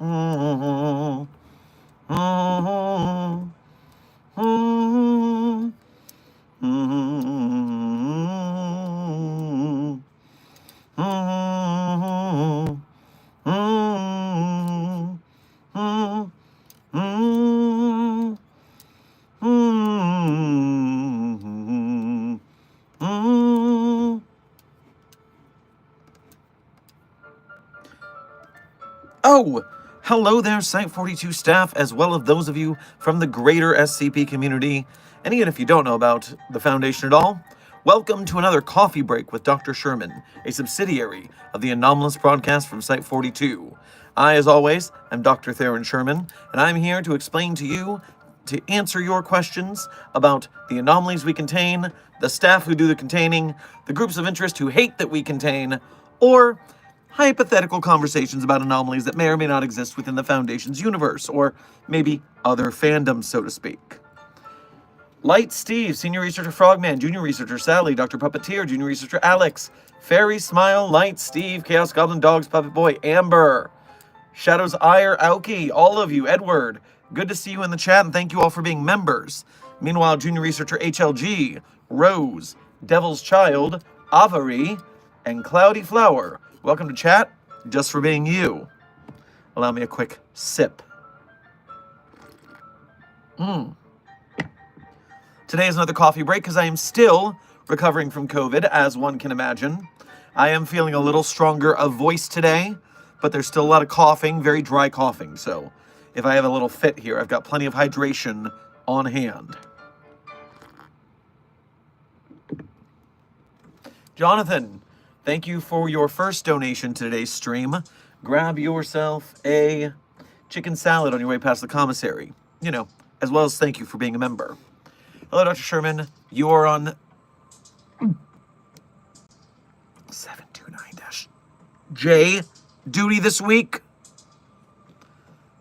Oh, hello there, Site 42 staff, as well as those of you from the greater SCP community. And even if you don't know about the Foundation at all, welcome to another coffee break with Dr. Sherman, a subsidiary of the anomalous broadcast from Site 42. I, as always, am Dr. Theron Sherman, and I'm here to explain to you, to answer your questions about the anomalies we contain, the staff who do the containing, the groups of interest who hate that we contain, or hypothetical conversations about anomalies that may or may not exist within the Foundation's universe, or maybe other fandoms, so to speak. Light Steve, Senior Researcher Frogman, Junior Researcher Sally, Dr. Puppeteer, Junior Researcher Alex, Fairy Smile, Light Steve, Chaos Goblin Dogs, Puppet Boy, Amber, Shadows Ire, Aoki, all of you, Edward, good to see you in the chat, and thank you all for being members. Meanwhile, Junior Researcher HLG, Rose, Devil's Child, Avery, and Cloudy Flower, welcome to chat, just for being you. Allow me a quick sip. Today is another coffee break because I am still recovering from COVID, as one can imagine. I am feeling a little stronger of voice today, but there's still a lot of coughing, very dry coughing. So if I have a little fit here, I've got plenty of hydration on hand. Jonathan, thank you for your first donation to today's stream. Grab yourself a chicken salad on your way past the commissary. You know, as well as thank you for being a member. Hello, Dr. Sherman. You are on 729-J duty this week.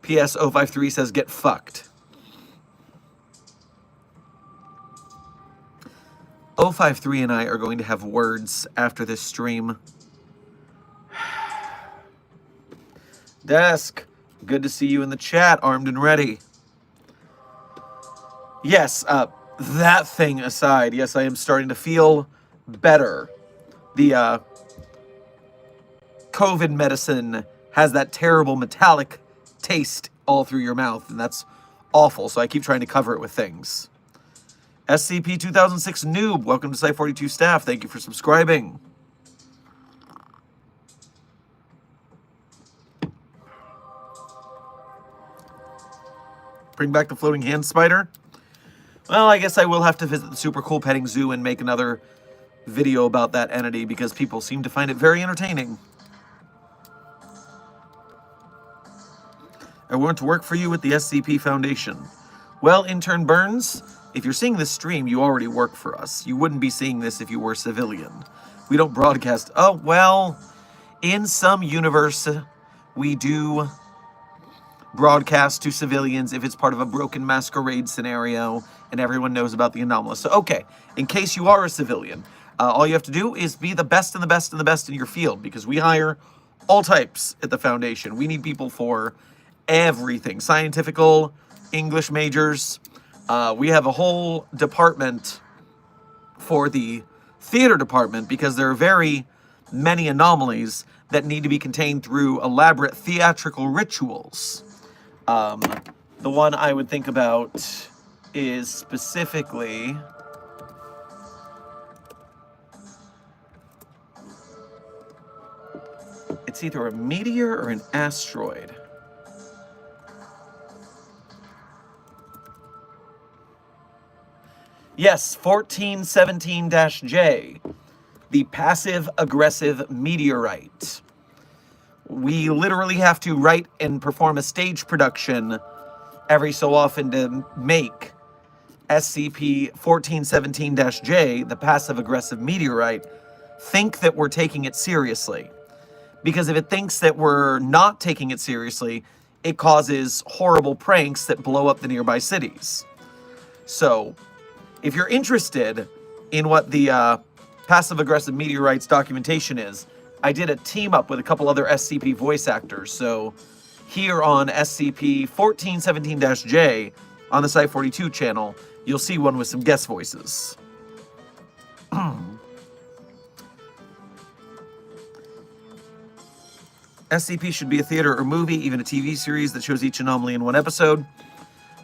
PS 053 says get fucked. 053 and I are going to have words after this stream. Desk, good to see you in the chat, armed and ready. Yes, that thing aside, yes, I am starting to feel better. The COVID medicine has that terrible metallic taste all through your mouth, and that's awful, so I keep trying to cover it with things. SCP-2006 Noob, welcome to Site 42 staff. Thank you for subscribing. Bring back the floating hand spider? Well, I guess I will have to visit the super cool petting zoo and make another video about that entity because people seem to find it very entertaining. I want to work for you with the SCP Foundation. Well, Intern Burns, if you're seeing this stream, you already work for us. You wouldn't be seeing this if you were a civilian. We don't broadcast. Oh, well, in some universe, we do broadcast to civilians if it's part of a broken masquerade scenario and everyone knows about the anomalous. So, okay, in case you are a civilian, all you have to do is be the best and the best and the best in your field because we hire all types at the Foundation. We need people for everything. Scientifical, English majors. We have a whole department for the theater department because there are very many anomalies that need to be contained through elaborate theatrical rituals. The one I would think about is specifically it's either a meteor or an asteroid. Yes, 1417-J, the passive-aggressive meteorite. We literally have to write and perform a stage production every so often to make SCP-1417-J, the passive-aggressive meteorite, think that we're taking it seriously. Because if it thinks that we're not taking it seriously, it causes horrible pranks that blow up the nearby cities. So, if you're interested in what the passive-aggressive meteorites documentation is, I did a team up with a couple other SCP voice actors, so here on SCP-1417-J on the Site42 channel, you'll see one with some guest voices. SCP should be a theater or movie, even a TV series that shows each anomaly in one episode.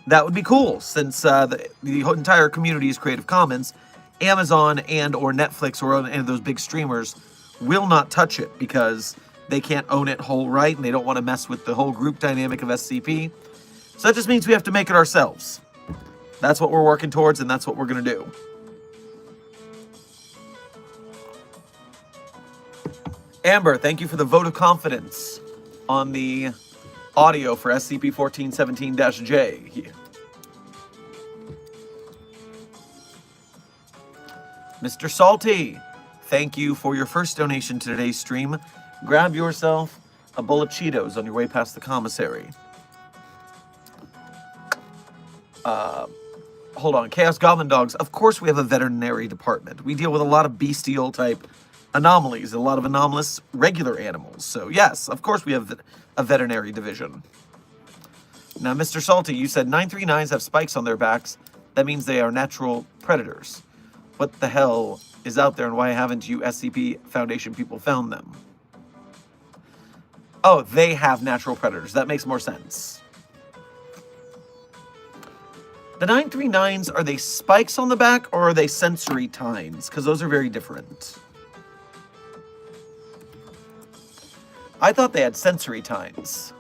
That would be cool, since the entire community is Creative Commons. Amazon and or Netflix or any of those big streamers will not touch it because they can't own it whole right, and they don't want to mess with the whole group dynamic of SCP. So that just means we have to make it ourselves. That's what we're working towards, and that's what we're going to do. Amber, thank you for the vote of confidence on the audio for SCP-1417-J. Mr. Salty, thank you for your first donation to today's stream. Grab yourself a bowl of Cheetos on your way past the commissary. Hold on, Chaos Goblin Dogs. Of course we have a veterinary department. We deal with a lot of bestial type anomalies, a lot of anomalous regular animals. So yes, of course we have a veterinary division. Now, Mr. Salty, you said 939s have spikes on their backs. That means they are natural predators. What the hell is out there, and why haven't you SCP Foundation people found them? Oh, they have natural predators. That makes more sense. The 939s, are they spikes on the back, or are they sensory tines? Because those are very different. I thought they had sensory tines.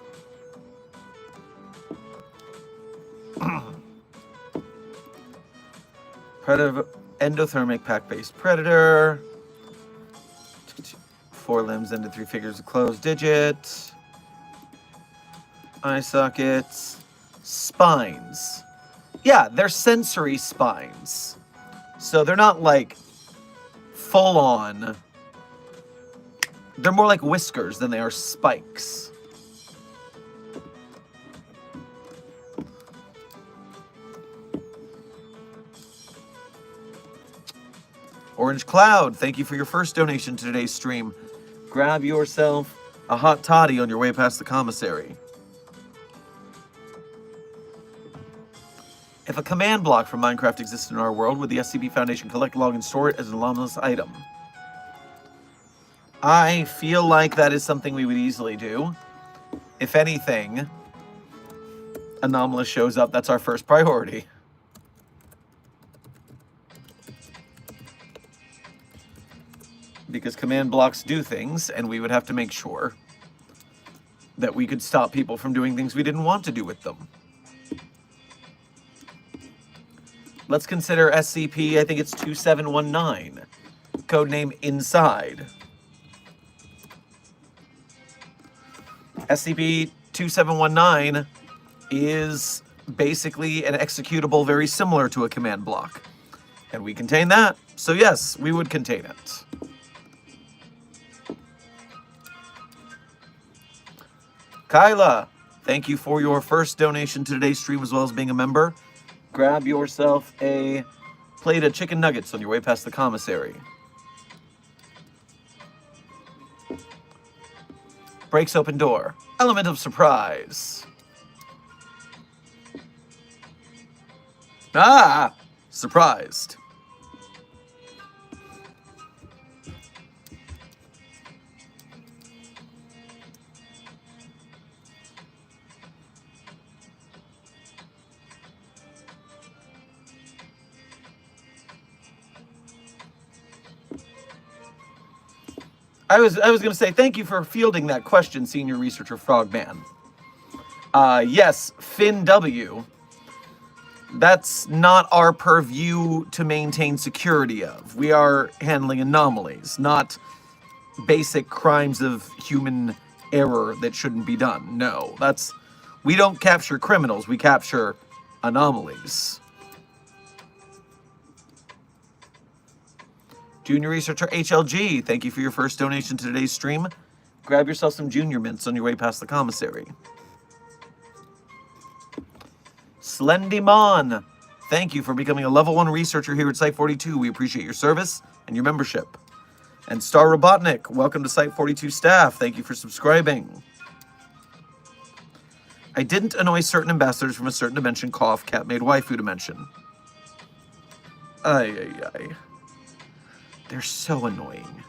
Predator, endothermic pack-based predator. 4 limbs into 3 figures of closed digit. Eye sockets. Spines. Yeah, they're sensory spines. So they're not like full on. They're more like whiskers than they are spikes. Orange Cloud, thank you for your first donation to today's stream. Grab yourself a hot toddy on your way past the commissary. If a command block from Minecraft existed in our world, would the SCP Foundation collect, log, and store it as an anomalous item? I feel like that is something we would easily do. If anything, anomalous shows up, that's our first priority. Because command blocks do things, and we would have to make sure that we could stop people from doing things we didn't want to do with them. Let's consider SCP, I think it's 2719, codename Inside. SCP-2719 is basically an executable very similar to a command block. And we contain that, so yes, we would contain it. Kyla, thank you for your first donation to today's stream as well as being a member. Grab yourself a plate of chicken nuggets on your way past the commissary. Breaks open door. Element of surprise. Ah! Surprised. I was going to say thank you for fielding that question, Senior Researcher Frogman. Yes, Finn W. That's not our purview to maintain security of. We are handling anomalies, not basic crimes of human error that shouldn't be done. No, we don't capture criminals, we capture anomalies. Junior Researcher HLG, thank you for your first donation to today's stream. Grab yourself some Junior Mints on your way past the commissary. Slendymon, thank you for becoming a level 1 researcher here at Site42. We appreciate your service and your membership. And Star Robotnik, welcome to Site42 staff. Thank you for subscribing. I didn't annoy certain ambassadors from a certain dimension. Cough. Cat made waifu dimension. Ay, ay, ay. They're so annoying.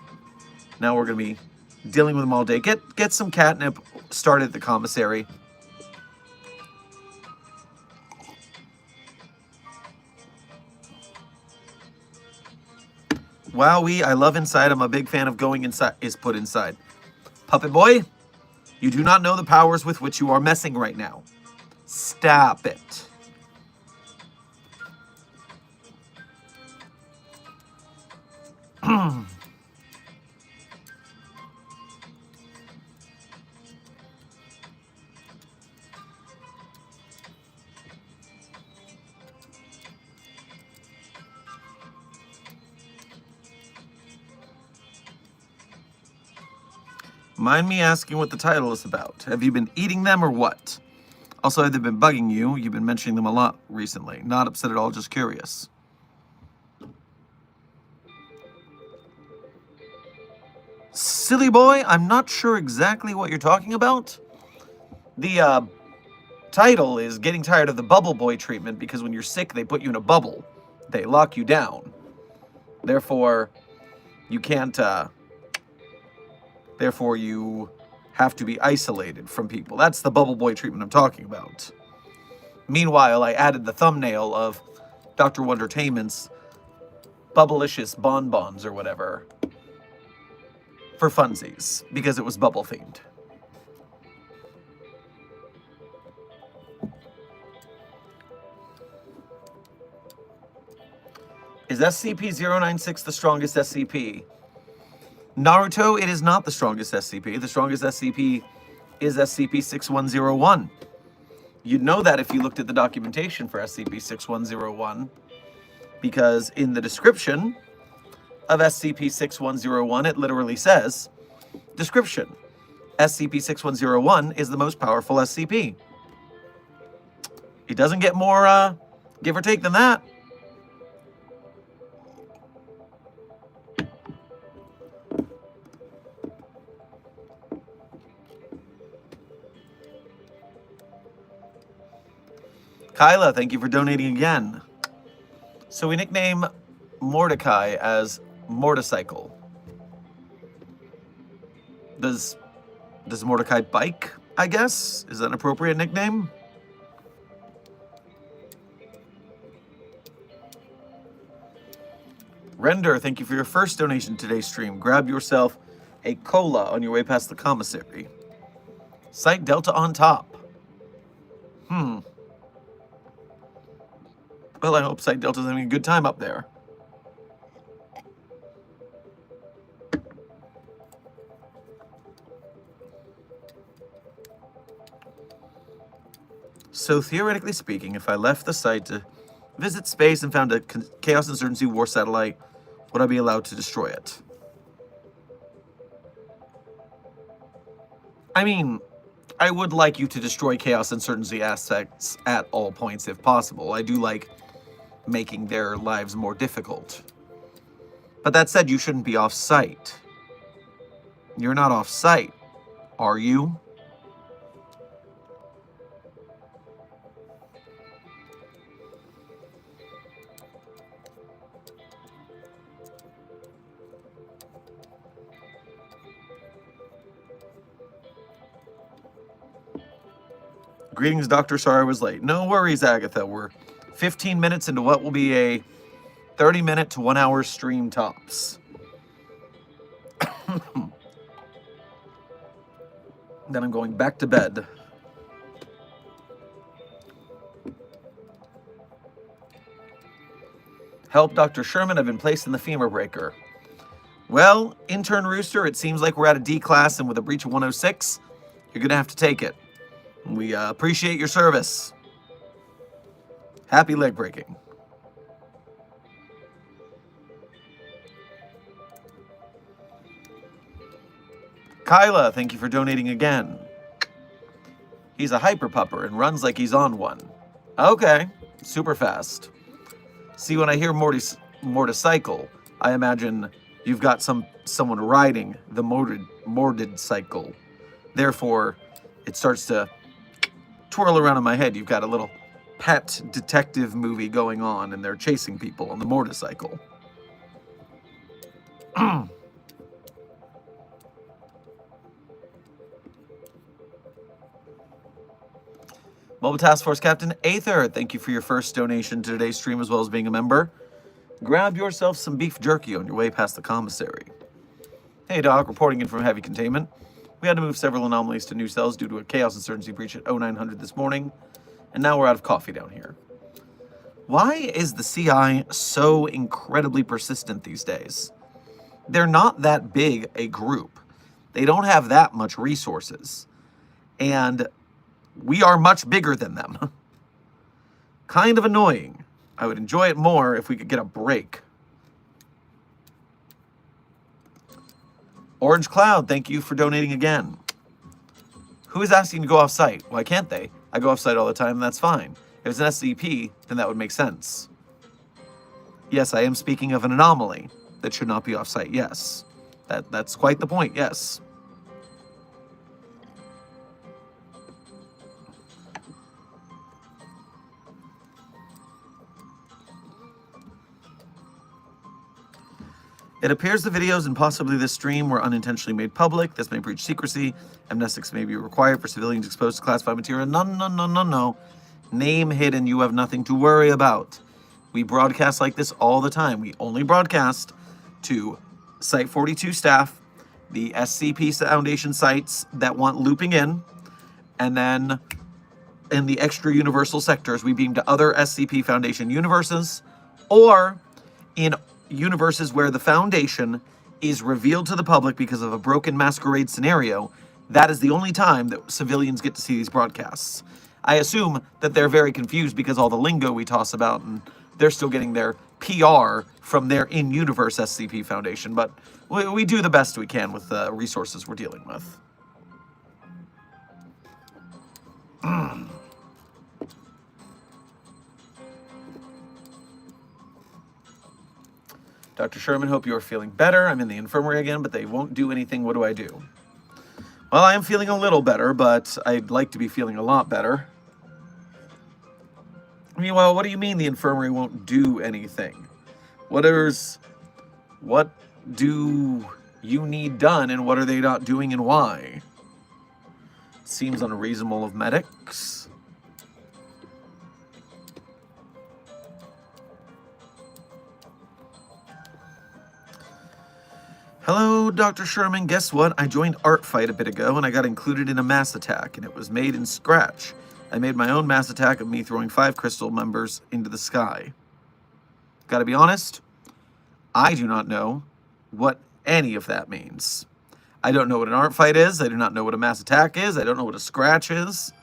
Now we're going to be dealing with them all day. Get some catnip started at the commissary. Wowee, I love inside. I'm a big fan of going inside is put inside. Puppet boy, you do not know the powers with which you are messing right now. Stop it. Mind me asking what the title is about. Have you been eating them or what? Also, have they been bugging you? You've been mentioning them a lot recently. Not upset at all, just curious. Silly boy, I'm not sure exactly what you're talking about. The title is Getting Tired of the Bubble Boy treatment because when you're sick, they put you in a bubble. They lock you down. Therefore, you can't... Therefore, you have to be isolated from people. That's the Bubble Boy treatment I'm talking about. Meanwhile, I added the thumbnail of Dr. Wondertainment's Bubblicious Bonbons or whatever for funsies, because it was bubble-themed. Is SCP-096 the strongest SCP? Naruto, it is not the strongest SCP. The strongest SCP is SCP-6101. You'd know that if you looked at the documentation for SCP-6101, because in the description of SCP-6101, it literally says, description, SCP-6101 is the most powerful SCP. It doesn't get more, give or take than that. Kyla, thank you for donating again. So we nickname Mordecai as Morticycle. Does Mordecai bike, I guess? Is that an appropriate nickname? Render, thank you for your first donation to today's stream. Grab yourself a cola on your way past the commissary. Site Delta on top. Well, I hope Site Delta's having a good time up there. So, theoretically speaking, if I left the site to visit space and found a Chaos Insurgency war satellite, would I be allowed to destroy it? I mean, I would like you to destroy Chaos Insurgency assets at all points if possible. I do like making their lives more difficult. But that said, you shouldn't be off-site. You're not off-site, are you? Greetings, Doctor. Sorry I was late. No worries, Agatha. We're 15 minutes into what will be a 30-minute to 1 hour stream tops. Then I'm going back to bed. Help, Dr. Sherman. I've been placed in the femur breaker. Well, Intern Rooster, it seems like we're at a D class, and with a breach of 106, you're going to have to take it. We appreciate your service. Happy leg breaking. Kyla, thank you for donating again. He's a hyper pupper and runs like he's on one. Okay, super fast. See, when I hear motorcycle, I imagine you've got someone riding the mordid cycle. Therefore, it starts to twirl around in my head. You've got a little pet detective movie going on, and they're chasing people on the motorcycle. Mobile Task Force Captain Aether, thank you for your first donation to today's stream, as well as being a member. Grab yourself some beef jerky on your way past the commissary. Hey, Doc, reporting in from heavy containment. We had to move several anomalies to new cells due to a chaos insurgency breach at 0900 this morning, and now we're out of coffee down here. Why is the CI so incredibly persistent these days? They're not that big a group. They don't have that much resources. And we are much bigger than them. Kind of annoying. I would enjoy it more if we could get a break. Orange Cloud, thank you for donating again. Who is asking to go off-site? Why can't they? I go off-site all the time, and that's fine. If it's an SCP, then that would make sense. Yes, I am speaking of an anomaly that should not be off-site, yes. That's quite the point, yes. It appears the videos and possibly this stream were unintentionally made public. This may breach secrecy. Amnestics may be required for civilians exposed to classified material. No. Name hidden. You have nothing to worry about. We broadcast like this all the time. We only broadcast to Site 42 staff, the SCP Foundation sites that want looping in, and then in the extra universal sectors, we beam to other SCP Foundation universes, or in universes where the Foundation is revealed to the public because of a broken masquerade scenario. That is the only time that civilians get to see these broadcasts. I assume that they're very confused because all the lingo we toss about, and they're still getting their PR from their in-universe SCP Foundation, but we do the best we can with the resources we're dealing with. Dr. Sherman, hope you are feeling better. I'm in the infirmary again, but they won't do anything. What do I do? Well, I am feeling a little better, but I'd like to be feeling a lot better. Meanwhile, what do you mean the infirmary won't do anything? What do you need done, and what are they not doing, and why? Seems unreasonable of medics. Hello, Dr. Sherman. Guess what? I joined Art Fight a bit ago, and I got included in a mass attack, and it was made in Scratch. I made my own mass attack of me throwing 5 crystal members into the sky. Gotta be honest, I do not know what any of that means. I don't know what an art fight is. I do not know what a mass attack is. I don't know what a scratch is.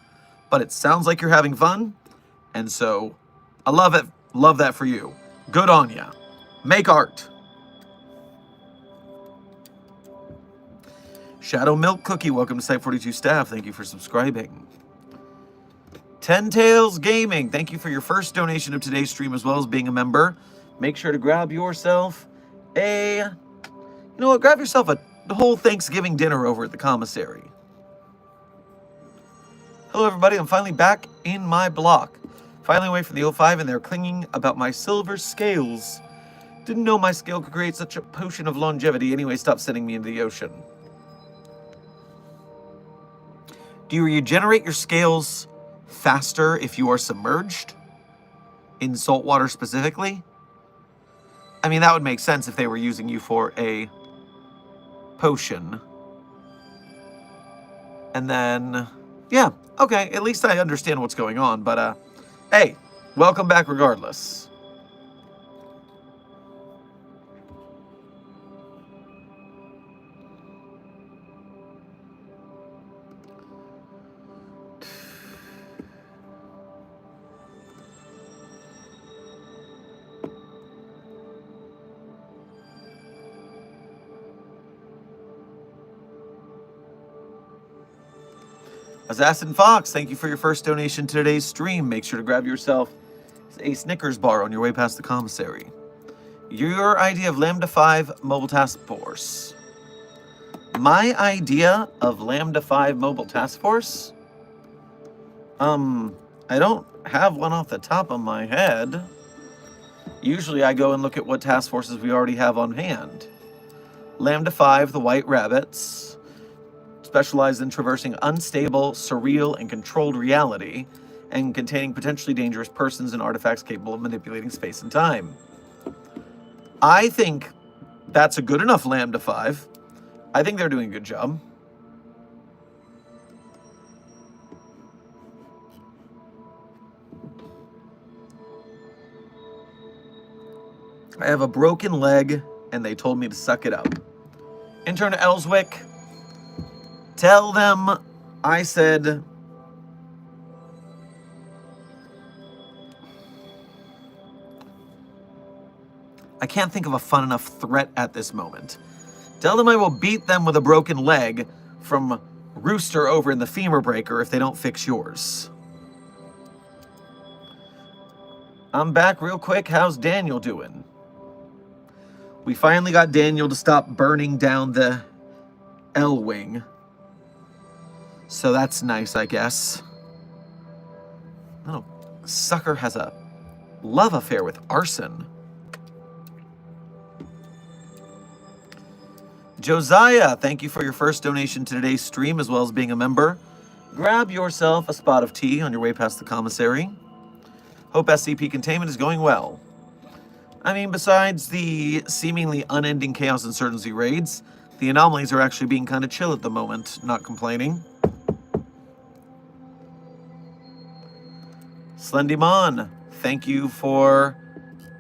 But it sounds like you're having fun, and so I love it. Love that for you. Good on ya. Make art. Shadow Milk Cookie, welcome to Site 42 staff. Thank you for subscribing. Ten Tails Gaming, thank you for your first donation of today's stream, as well as being a member. Make sure to grab yourself grab yourself a whole Thanksgiving dinner over at the commissary. Hello, everybody. I'm finally back in my block. Finally away from the O5, and they're clinging about my silver scales. Didn't know my scale could create such a potion of longevity. Anyway, stop sending me into the ocean. Do you regenerate your scales faster if you are submerged? In salt water specifically? I mean, that would make sense if they were using you for a potion. And then, yeah, okay, at least I understand what's going on. But, hey, welcome back regardless. Assassin Fox, thank you for your first donation to today's stream. Make sure to grab yourself a Snickers bar on your way past the commissary. Your idea of Lambda 5 Mobile Task Force. My idea of Lambda 5 Mobile Task Force I don't have one off the top of my head. Usually I go and look at what task forces we already have on hand. Lambda 5, the White Rabbits, specialize in traversing unstable, surreal, and controlled reality, and containing potentially dangerous persons and artifacts capable of manipulating space and time. I think that's a good enough Lambda 5. I think they're doing a good job. I have a broken leg, and they told me to suck it up. Intern Ellswick, tell them I said... I can't think of a fun enough threat at this moment. Tell them I will beat them with a broken leg from Rooster over in the femur breaker if they don't fix yours. I'm back real quick. How's Daniel doing? We finally got Daniel to stop burning down the L-wing. So that's nice, I guess. Oh, sucker has a love affair with arson. Josiah, thank you for your first donation to today's stream, as well as being a member. Grab yourself a spot of tea on your way past the commissary. Hope SCP containment is going well. I mean, besides the seemingly unending Chaos Insurgency raids, the anomalies are actually being kind of chill at the moment, not complaining. Slendymon, thank you for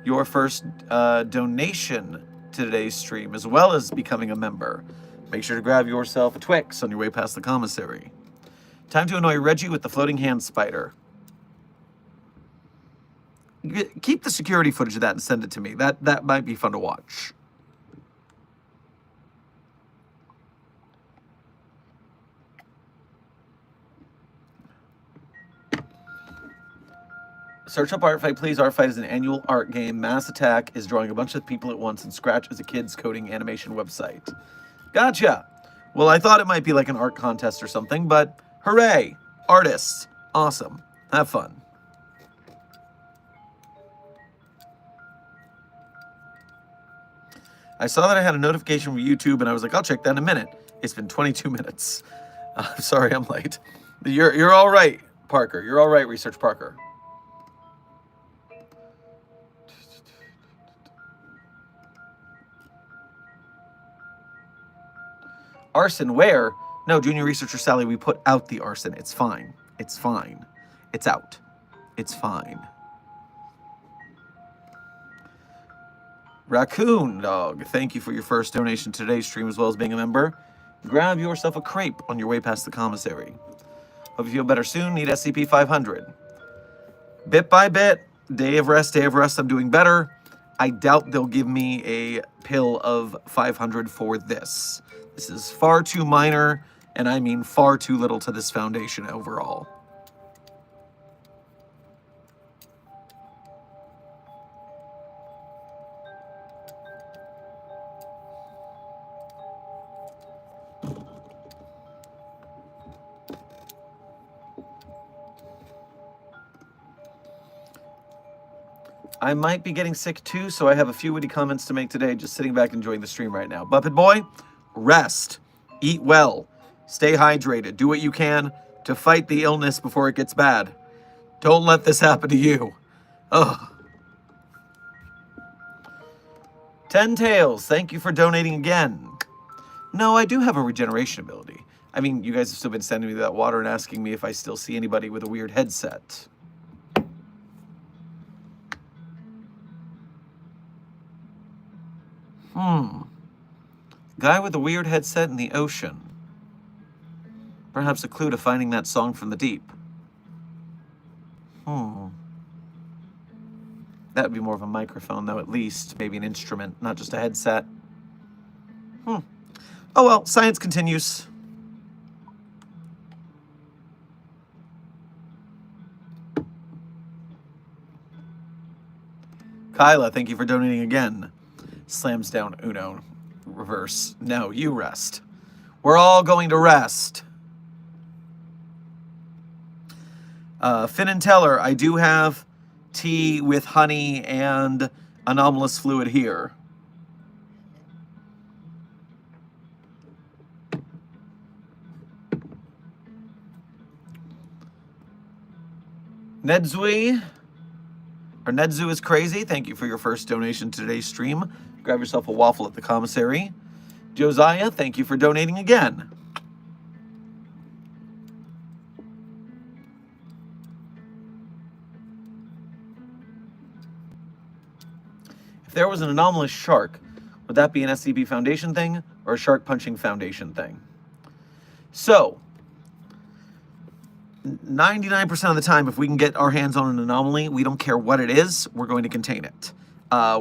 your first donation to today's stream, as well as becoming a member. Make sure to grab yourself a Twix on your way past the commissary. Time to annoy Reggie with the floating hand spider. Keep the security footage of that and send it to me. That might be fun to watch. Search up Art Fight, please. Art Fight is an annual art game. Mass Attack is drawing a bunch of people at once, and Scratch is a kids coding animation website. Gotcha. Well, I thought it might be like an art contest or something, but hooray! Artists. Awesome. Have fun. I saw that I had a notification from YouTube, and I was like, I'll check that in a minute. It's been 22 minutes. Sorry, I'm late. You're all right, Parker. You're all right, Research Parker. Arson, where? No, Junior Researcher Sally, we put out the arson. It's fine. It's fine. It's out. It's fine. Raccoon Dog, thank you for your first donation to today's stream, as well as being a member. Grab yourself a crepe on your way past the commissary. Hope you feel better soon. Need SCP-500. Bit by bit, day of rest, I'm doing better. I doubt they'll give me a pill of 500 for this. This is far too minor, and I mean far too little to this foundation overall. I might be getting sick too, so I have a few witty comments to make today, just sitting back enjoying the stream right now. BUBBLEBOY, rest, eat well, stay hydrated, do what you can to fight the illness before it gets bad. Don't let this happen to you. Ugh. Ten Tails, thank you for donating again. No, I do have a regeneration ability. I mean, you guys have still been sending me that water and asking me if I still see anybody with a weird headset. Guy with a weird headset in the ocean. Perhaps a clue to finding that song from the deep. That would be more of a microphone, though, at least. Maybe an instrument, not just a headset. Oh well, science continues. Kyla, thank you for donating again. Slams down Uno. Reverse. No, you rest. We're all going to rest. Finn and Teller, I do have tea with honey and anomalous fluid here. Nedzui, or Nedzu is crazy. Thank you for your first donation to today's stream. Grab yourself a waffle at the commissary. Josiah, thank you for donating again. If there was an anomalous shark, would that be an SCP Foundation thing or a shark punching Foundation thing? So, 99% of the time, if we can get our hands on an anomaly, we don't care what it is, we're going to contain it.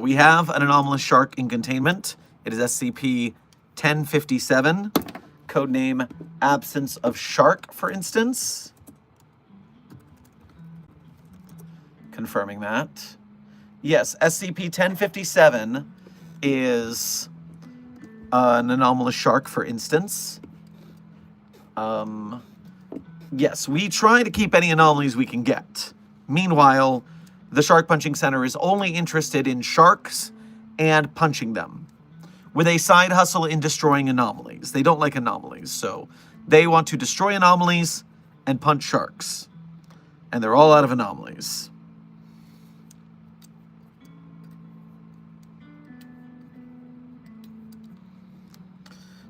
We have an anomalous shark in containment. It is SCP-1057, codename Absence of Shark, for instance. Confirming that. Yes, SCP-1057 is an anomalous shark, for instance. Yes, we try to keep any anomalies we can get. Meanwhile, the Shark Punching Center is only interested in sharks and punching them, with a side hustle in destroying anomalies. They don't like anomalies, so they want to destroy anomalies and punch sharks. And they're all out of anomalies.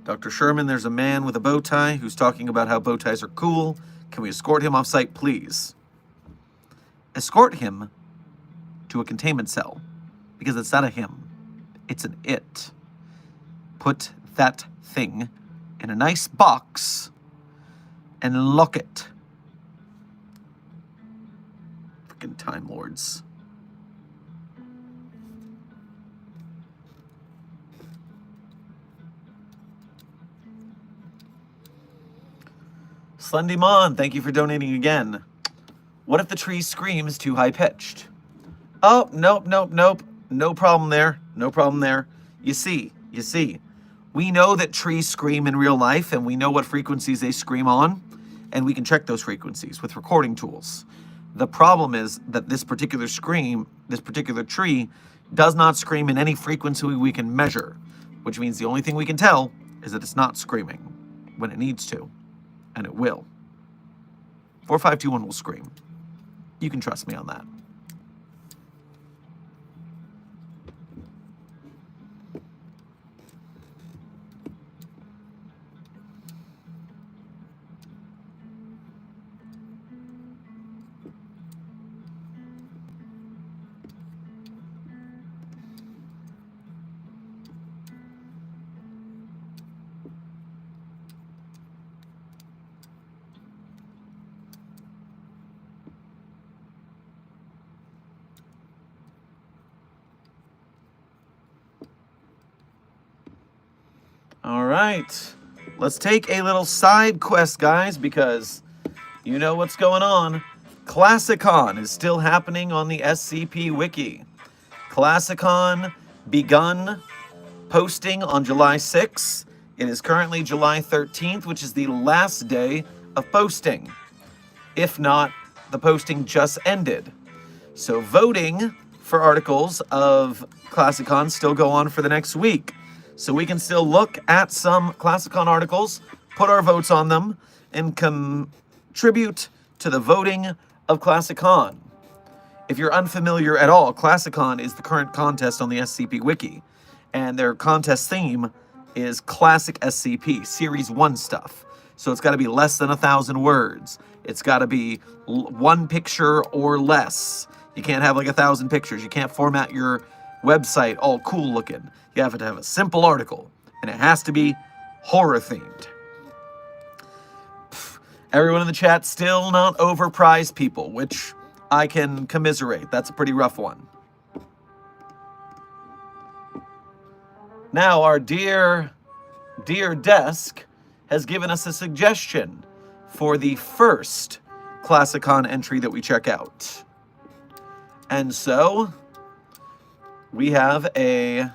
Dr. Sherman, there's a man with a bow tie who's talking about how bow ties are cool. Can we escort him off site, please? Escort him to a containment cell, because it's not a him, it's an it. Put that thing in a nice box and lock it. Freaking Time Lords. Slendymon, thank you for donating again. What if the tree screams too high-pitched? Oh, nope. No problem there. No problem there. You see, we know that trees scream in real life, and we know what frequencies they scream on, and we can check those frequencies with recording tools. The problem is that this particular tree, does not scream in any frequency we can measure, which means the only thing we can tell is that it's not screaming when it needs to. And it will. 4521 will scream. You can trust me on that. All right, let's take a little side quest, guys, because you know what's going on. Classicon is still happening on the SCP Wiki. Classicon begun posting on July 6th. It is currently July 13th, which is the last day of posting. If not, the posting just ended. So voting for articles of Classicon still go on for the next week. So we can still look at some Classicon articles, put our votes on them, and contribute to the voting of Classicon. If you're unfamiliar at all, Classicon is the current contest on the SCP Wiki, and their contest theme is Classic SCP, Series 1 stuff. So it's got to be less than 1,000 words. It's got to be one picture or less. You can't have like 1,000 pictures. You can't format your website all cool looking. You have to have a simple article, and it has to be horror themed. Everyone in the chat still not over prize people, which I can commiserate. That's a pretty rough one. Now, our dear desk has given us a suggestion for the first Classicon entry that we check out. And so we have a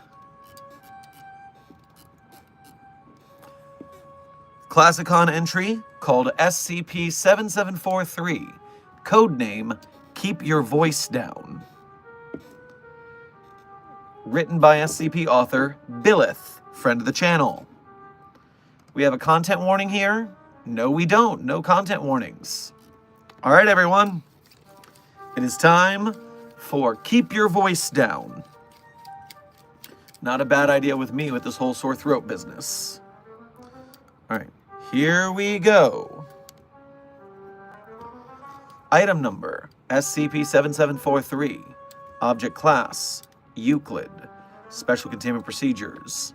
Classicon entry called SCP-7743, Codename, Keep Your Voice Down. Written by SCP author Billith, friend of the channel. We have a content warning here. No, we don't. No content warnings. All right, everyone. It is time for Keep Your Voice Down. Not a bad idea with me with this whole sore throat business. All right, here we go. Item number, SCP-7743. Object class, Euclid. Special containment procedures.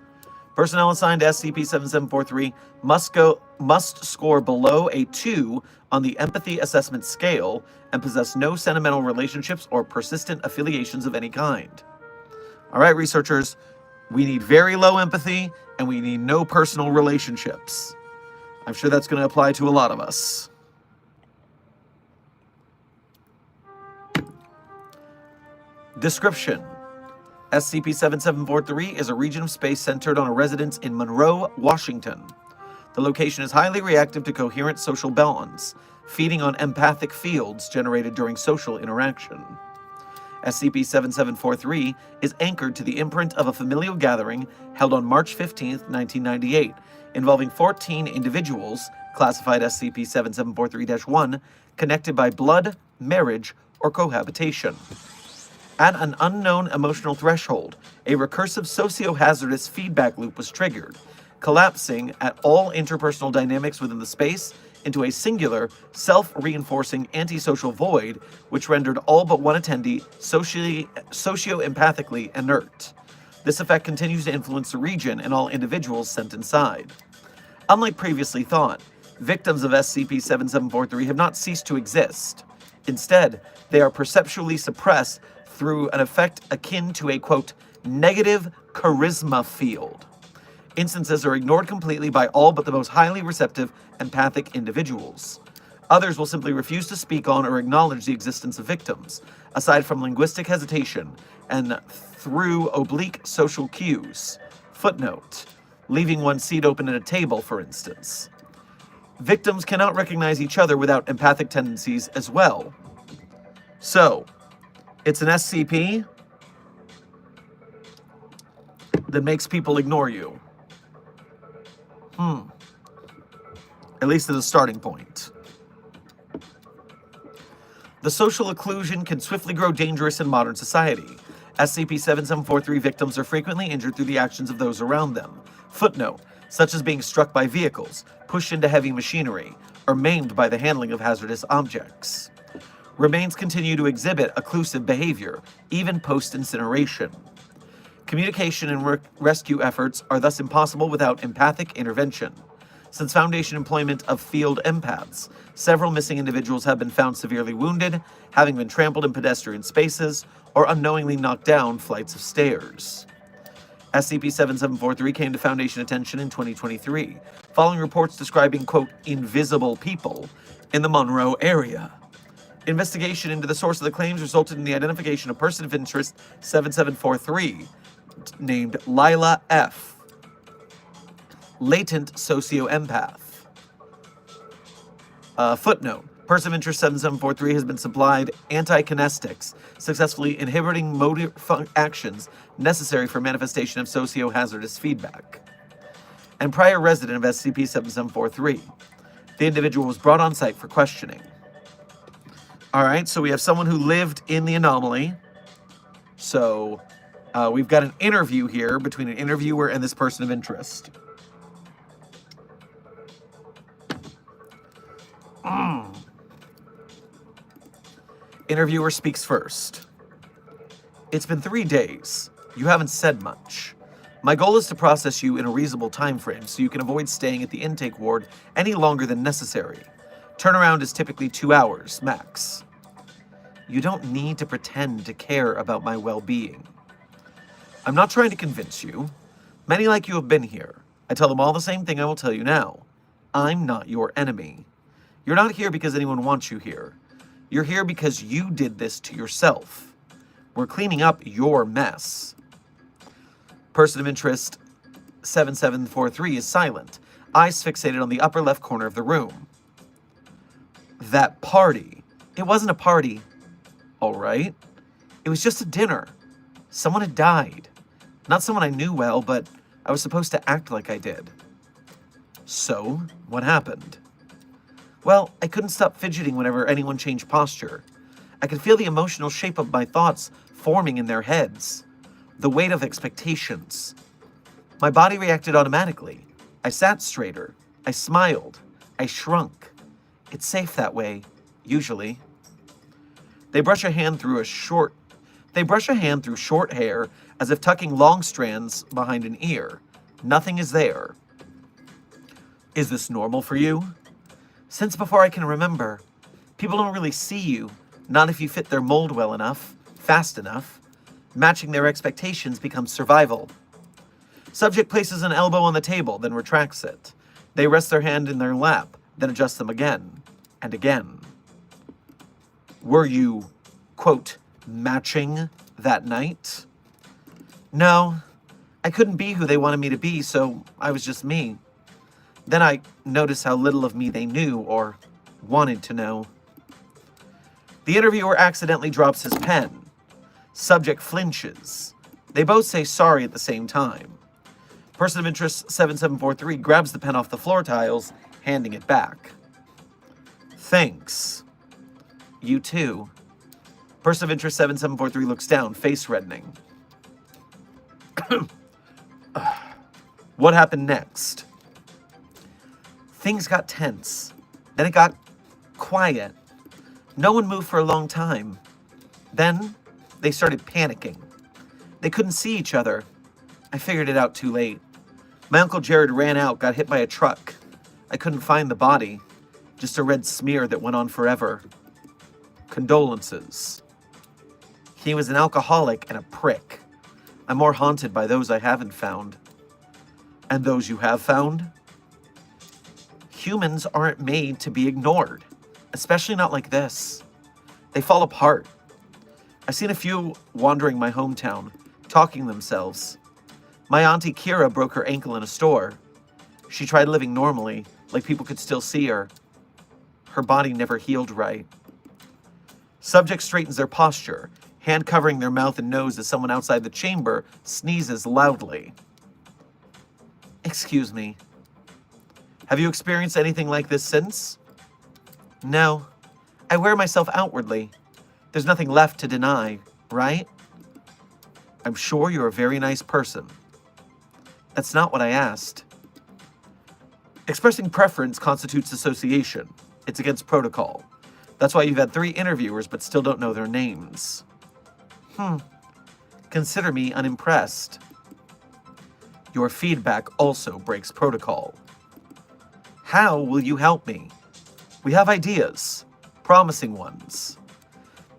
Personnel assigned to SCP-7743 must score below a 2 on the empathy assessment scale and possess no sentimental relationships or persistent affiliations of any kind. All right, researchers, we need very low empathy and we need no personal relationships. I'm sure that's going to apply to a lot of us. Description. SCP-7743 is a region of space centered on a residence in Monroe, Washington. The location is highly reactive to coherent social bonds, feeding on empathic fields generated during social interaction. SCP-7743 is anchored to the imprint of a familial gathering held on March 15, 1998, involving 14 individuals, classified SCP-7743-1, connected by blood, marriage, or cohabitation. At an unknown emotional threshold, a recursive socio-hazardous feedback loop was triggered, collapsing at all interpersonal dynamics within the space into a singular, self-reinforcing antisocial void, which rendered all but one attendee socio-empathically inert. This effect continues to influence the region and all individuals sent inside. Unlike previously thought, victims of SCP-7743 have not ceased to exist. Instead, they are perceptually suppressed through an effect akin to a, quote, negative charisma field. Instances are ignored completely by all but the most highly receptive, empathic individuals. Others will simply refuse to speak on or acknowledge the existence of victims, aside from linguistic hesitation and through oblique social cues. Footnote, leaving one seat open at a table, for instance. Victims cannot recognize each other without empathic tendencies as well. So, it's an SCP that makes people ignore you. At least as a starting point. The social occlusion can swiftly grow dangerous in modern society. SCP-7743 victims are frequently injured through the actions of those around them. Footnote, such as being struck by vehicles, pushed into heavy machinery, or maimed by the handling of hazardous objects. Remains continue to exhibit occlusive behavior, even post-incineration. Communication and rescue efforts are thus impossible without empathic intervention. Since Foundation employment of field empaths, several missing individuals have been found severely wounded, having been trampled in pedestrian spaces, or unknowingly knocked down flights of stairs. SCP-7743 came to Foundation attention in 2023, following reports describing, quote, invisible people in the Monroe area. Investigation into the source of the claims resulted in the identification of person of interest 7743, named Lila F., latent socio-empath. Footnote, person of interest 7743 has been supplied anti-kinestics, successfully inhibiting motor actions necessary for manifestation of socio-hazardous feedback. And prior resident of SCP-7743. The individual was brought on site for questioning. All right, so we have someone who lived in the Anomaly. So we've got an interview here between an interviewer and this person of interest. Interviewer speaks first. It's been 3 days. You haven't said much. My goal is to process you in a reasonable time frame so you can avoid staying at the intake ward any longer than necessary. Turnaround is typically 2 hours, max. You don't need to pretend to care about my well-being. I'm not trying to convince you. Many like you have been here. I tell them all the same thing I will tell you now. I'm not your enemy. You're not here because anyone wants you here. You're here because you did this to yourself. We're cleaning up your mess. Person of interest 7743 is silent, eyes fixated on the upper left corner of the room. That party. It wasn't a party. All right. It was just a dinner. Someone had died. Not someone I knew well, but I was supposed to act like I did. So, what happened? Well, I couldn't stop fidgeting whenever anyone changed posture. I could feel the emotional shape of my thoughts forming in their heads. The weight of expectations. My body reacted automatically. I sat straighter. I smiled. I shrunk. It's safe that way, usually. They brush a hand through short hair as if tucking long strands behind an ear. Nothing is there. Is this normal for you? Since before I can remember, people don't really see you, not if you fit their mold well enough, fast enough. Matching their expectations becomes survival. Subject places an elbow on the table, then retracts it. They rest their hand in their lap, then adjust them again and again. Were you, quote, matching that night? No, I couldn't be who they wanted me to be, so I was just me. Then I noticed how little of me they knew or wanted to know. The interviewer accidentally drops his pen. Subject flinches. They both say sorry at the same time. Person of interest 7743 grabs the pen off the floor tiles, handing it back. Thanks. You too. Person of interest 7743 looks down, face reddening. What happened next? Things got tense. Then it got quiet. No one moved for a long time. Then they started panicking. They couldn't see each other. I figured it out too late. My Uncle Jared ran out, got hit by a truck. I couldn't find the body. Just a red smear that went on forever. Condolences. He was an alcoholic and a prick. I'm more haunted by those I haven't found. And those you have found? Humans aren't made to be ignored, especially not like this. They fall apart. I've seen a few wandering my hometown, talking themselves. My auntie Kira broke her ankle in a store. She tried living normally, like people could still see her. Her body never healed right. Subject straightens their posture, hand covering their mouth and nose as someone outside the chamber sneezes loudly. Excuse me. Have you experienced anything like this since? No. I wear myself outwardly. There's nothing left to deny, right? I'm sure you're a very nice person. That's not what I asked. Expressing preference constitutes association. It's against protocol. That's why you've had 3 interviewers but still don't know their names. Consider me unimpressed. Your feedback also breaks protocol. How will you help me? We have ideas, promising ones.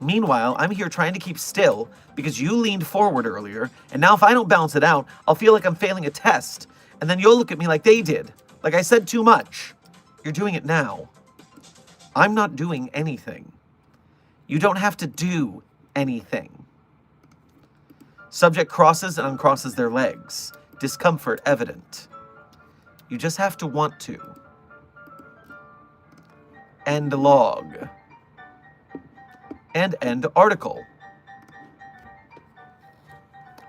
Meanwhile, I'm here trying to keep still because you leaned forward earlier, and now if I don't balance it out, I'll feel like I'm failing a test, and then you'll look at me like they did, like I said too much. You're doing it now. I'm not doing anything. You don't have to do anything. Subject crosses and uncrosses their legs, discomfort evident. You just have to want to. End log. And end article.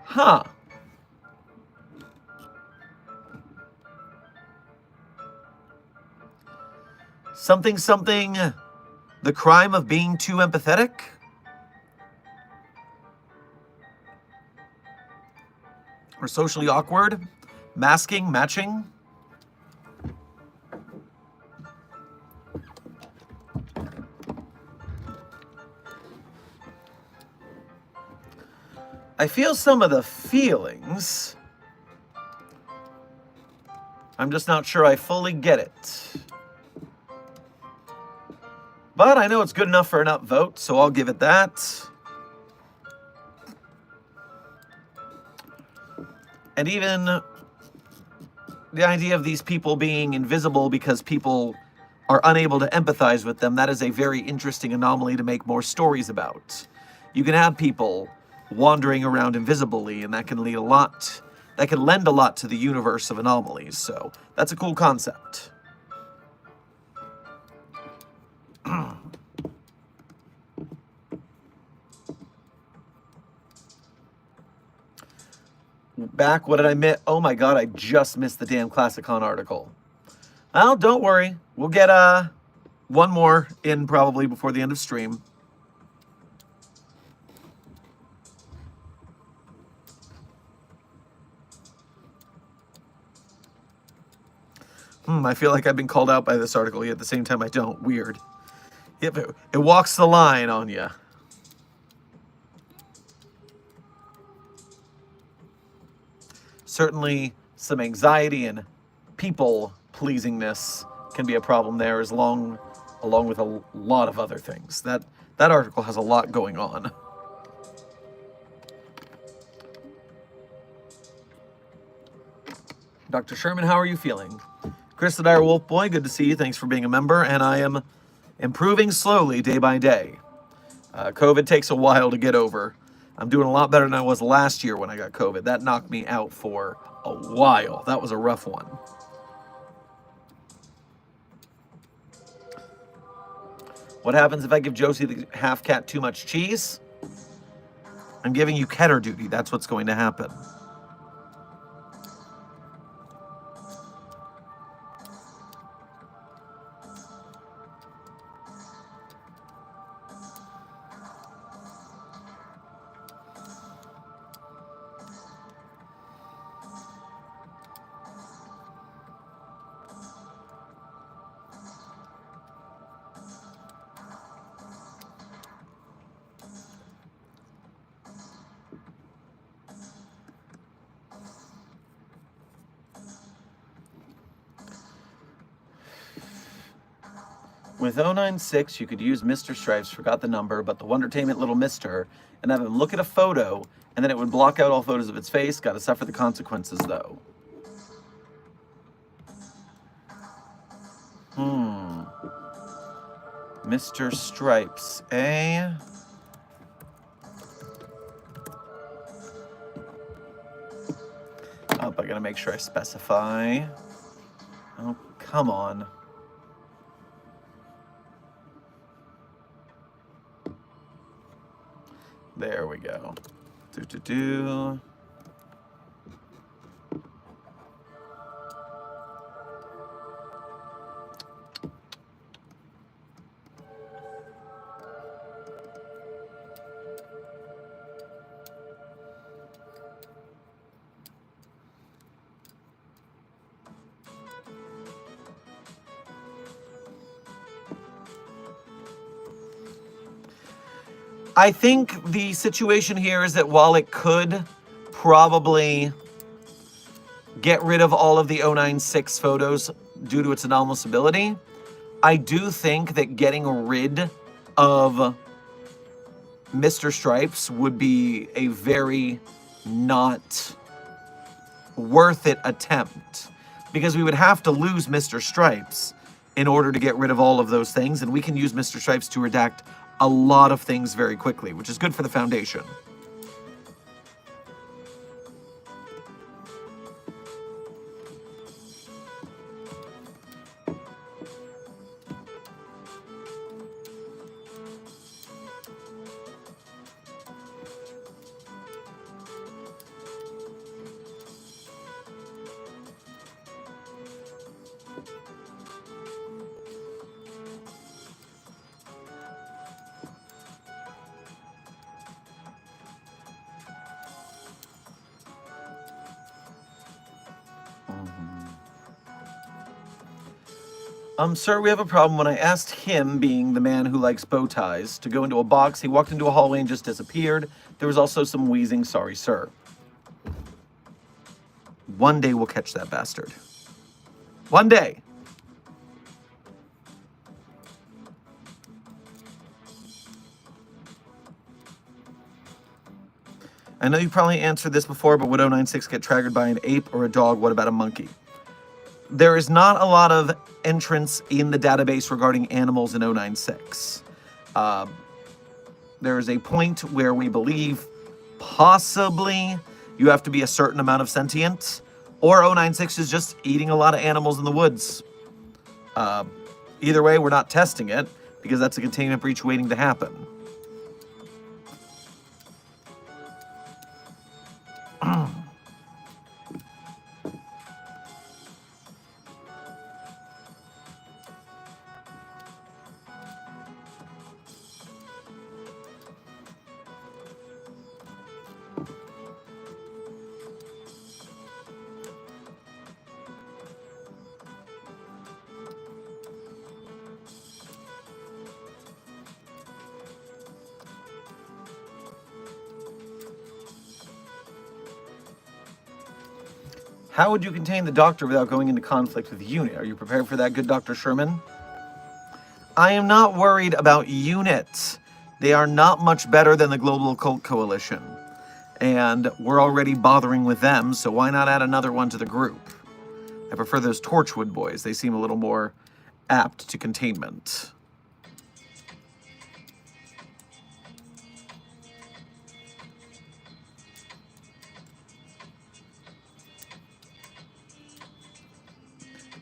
Huh. Something, something, the crime of being too empathetic? Or socially awkward? Masking, matching? I feel some of the feelings. I'm just not sure I fully get it. But I know it's good enough for an upvote, so I'll give it that. And even the idea of these people being invisible because people are unable to empathize with them, that is a very interesting anomaly to make more stories about. You can have people wandering around invisibly, and that can lend a lot to the universe of anomalies, so that's a cool concept. back. What did I miss? Oh my god, I just missed the damn Classicon article. Well, don't worry. We'll get one more in probably before the end of stream. I feel like I've been called out by this article, yet at the same time I don't. Weird. It walks the line on you. Certainly some anxiety and people-pleasingness can be a problem there, along with a lot of other things. That article has a lot going on. Dr. Sherman, how are you feeling? Chris the Dire Wolf Boy, good to see you. Thanks for being a member. And I am improving slowly day by day. COVID takes a while to get over. I'm doing a lot better than I was last year when I got COVID. That knocked me out for a while. That was a rough one. What happens if I give Josie the half cat too much cheese? I'm giving you Keter duty. That's what's going to happen. With 096, you could use Mr. Stripes, forgot the number, but the Wondertainment little Mister, and have him look at a photo, and then it would block out all photos of its face. Gotta suffer the consequences, though. Mr. Stripes, eh? Oh, I gotta make sure I specify. Oh, come on. There we go. Do. I think the situation here is that while it could probably get rid of all of the 096 photos due to its anomalous ability, I do think that getting rid of Mr. Stripes would be a very not worth it attempt, because we would have to lose Mr. Stripes in order to get rid of all of those things, and we can use Mr. Stripes to redact a lot of things very quickly, which is good for the Foundation. Sir, we have a problem. When I asked him, being the man who likes bow ties, to go into a box, he walked into a hallway and just disappeared. There was also some wheezing. Sorry, sir. One day we'll catch that bastard. One day. I know you probably answered this before, but would 096 get triggered by an ape or a dog? What about a monkey? There is not a lot of entrance in the database regarding animals in 096. There is a point where we believe possibly you have to be a certain amount of sentient, or 096 is just eating a lot of animals in the woods. Either way, we're not testing it, because that's a containment breach waiting to happen. How would you contain the Doctor without going into conflict with the unit? Are you prepared for that, good Dr. Sherman? I am not worried about units. They are not much better than the Global Occult Coalition. And we're already bothering with them, so why not add another one to the group? I prefer those Torchwood boys. They seem a little more apt to containment.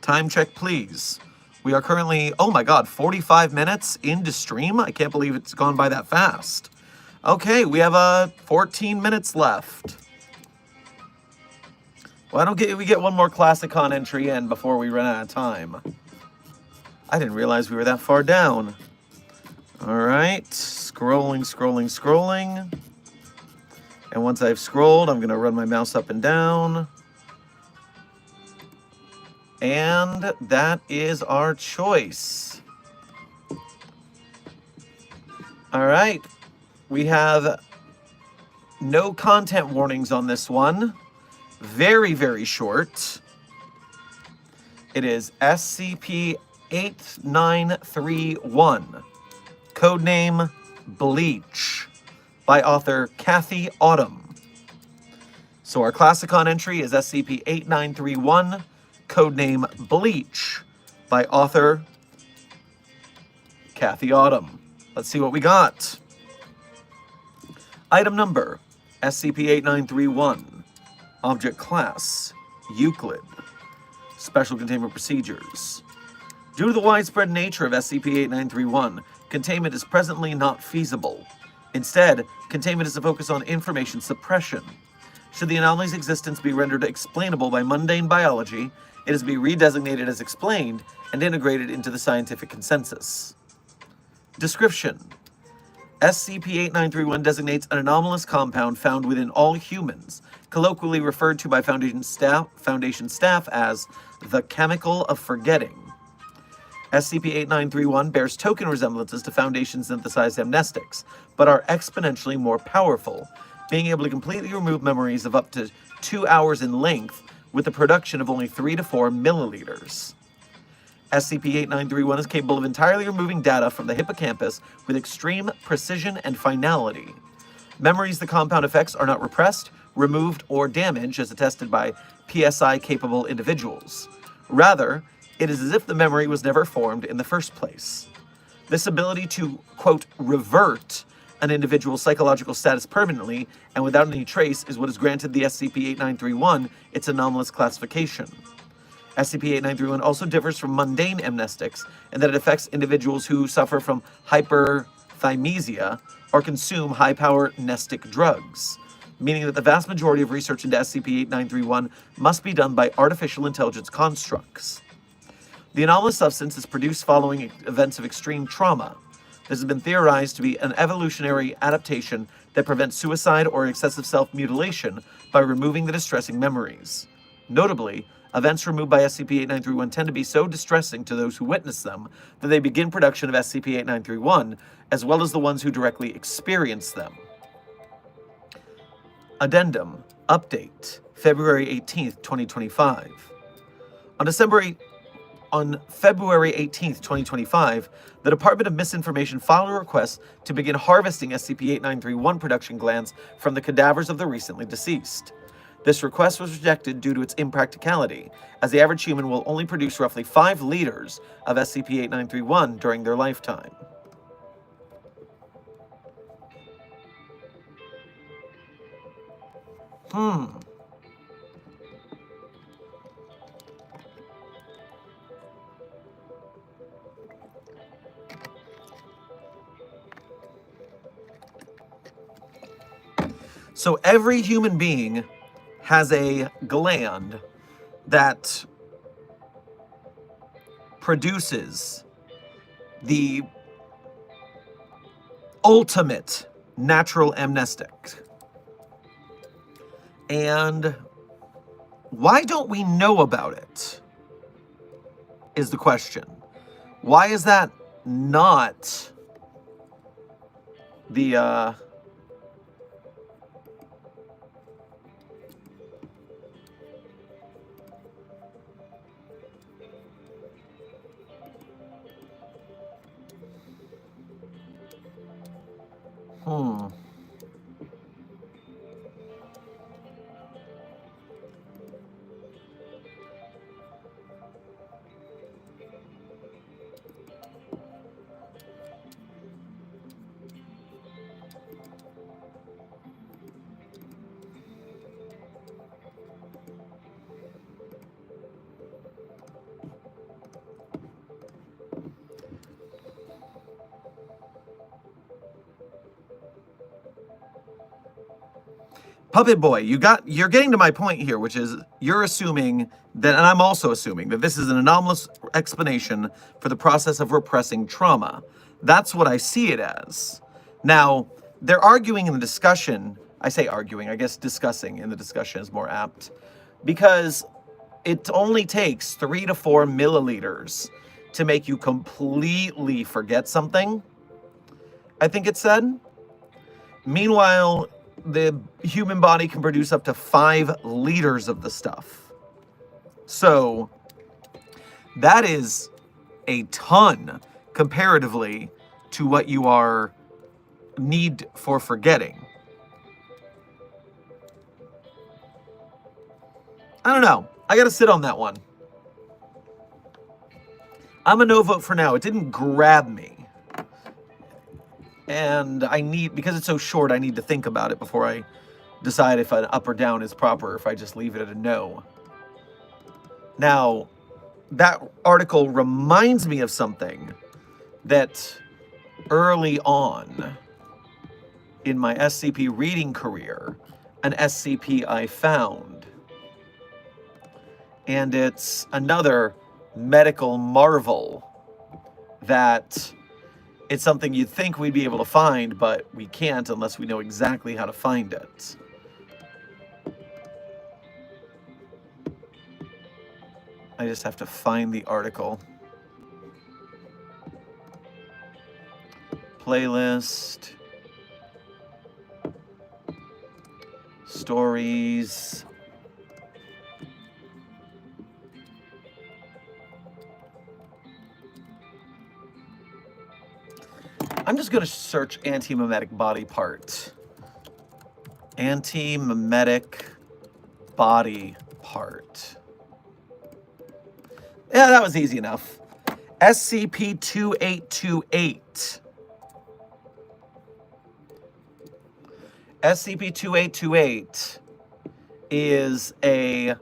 Time check, please. We are currently, oh my god, 45 minutes into stream? I can't believe it's gone by that fast. Okay, we have 14 minutes left. Why don't we get one more Classicon entry in before we run out of time? I didn't realize we were that far down. All right, scrolling, scrolling, scrolling. And once I've scrolled, I'm gonna run my mouse up and down. And that is our choice. All right, we have no content warnings on this one. Very, very short. It is SCP-8931, codename Bleach, by author Kathy Autumn. So our Classicon entry is SCP-8931, codename Bleach, by author Kathy Autumn. Let's see what we got. Item number, SCP-8931. Object class, Euclid. Special containment procedures. Due to the widespread nature of SCP-8931, containment is presently not feasible. Instead, containment is to focus on information suppression. Should the anomaly's existence be rendered explainable by mundane biology, it is to be redesignated as explained and integrated into the scientific consensus. Description. SCP-8931 designates an anomalous compound found within all humans, colloquially referred to by Foundation staff as the chemical of forgetting. SCP-8931 bears token resemblances to Foundation-synthesized amnestics, but are exponentially more powerful, being able to completely remove memories of up to 2 hours in length with the production of only 3 to 4 milliliters. SCP-8931 is capable of entirely removing data from the hippocampus with extreme precision and finality. Memories the compound affects are not repressed, removed, or damaged as attested by PSI-capable individuals. Rather, it is as if the memory was never formed in the first place. This ability to, quote, revert an individual's psychological status permanently and without any trace is what has granted the SCP-8931 its anomalous classification. SCP-8931 also differs from mundane amnestics in that it affects individuals who suffer from hyperthymesia or consume high-power mnestic drugs, meaning that the vast majority of research into SCP-8931 must be done by artificial intelligence constructs. The anomalous substance is produced following events of extreme trauma. This has been theorized to be an evolutionary adaptation that prevents suicide or excessive self-mutilation by removing the distressing memories. Notably, events removed by SCP-8931 tend to be so distressing to those who witness them that they begin production of SCP-8931, as well as the ones who directly experience them. Addendum. Update. February 18th, 2025. On February 18th, 2025, the Department of Misinformation filed a request to begin harvesting SCP-8931 production glands from the cadavers of the recently deceased. This request was rejected due to its impracticality, as the average human will only produce roughly 5 liters of SCP-8931 during their lifetime. So every human being has a gland that produces the ultimate natural amnestic. And why don't we know about it, is the question. Why is that not the, Hmm. Puppet Boy, you're getting to my point here, which is you're assuming that, and I'm also assuming that this is an anomalous explanation for the process of repressing trauma. That's what I see it as. Now, they're arguing in the discussion. I say arguing, I guess discussing in the discussion is more apt, because it only takes 3 to 4 milliliters to make you completely forget something, I think it said. Meanwhile, the human body can produce up to 5 liters of the stuff. So that is a ton comparatively to what you need for forgetting. I don't know. I gotta sit on that one. I'm a no vote for now. It didn't grab me. And because it's so short, I need to think about it before I decide if an up or down is proper, or if I just leave it at a no. Now, that article reminds me of something that early on in my SCP reading career, an SCP I found. And it's another medical marvel that it's something you'd think we'd be able to find, but we can't unless we know exactly how to find it. I just have to find the article. Playlist. Stories. I'm just going to search anti-mimetic body part. Anti-mimetic body part. Yeah, that was easy enough. SCP-2828. SCP-2828 is a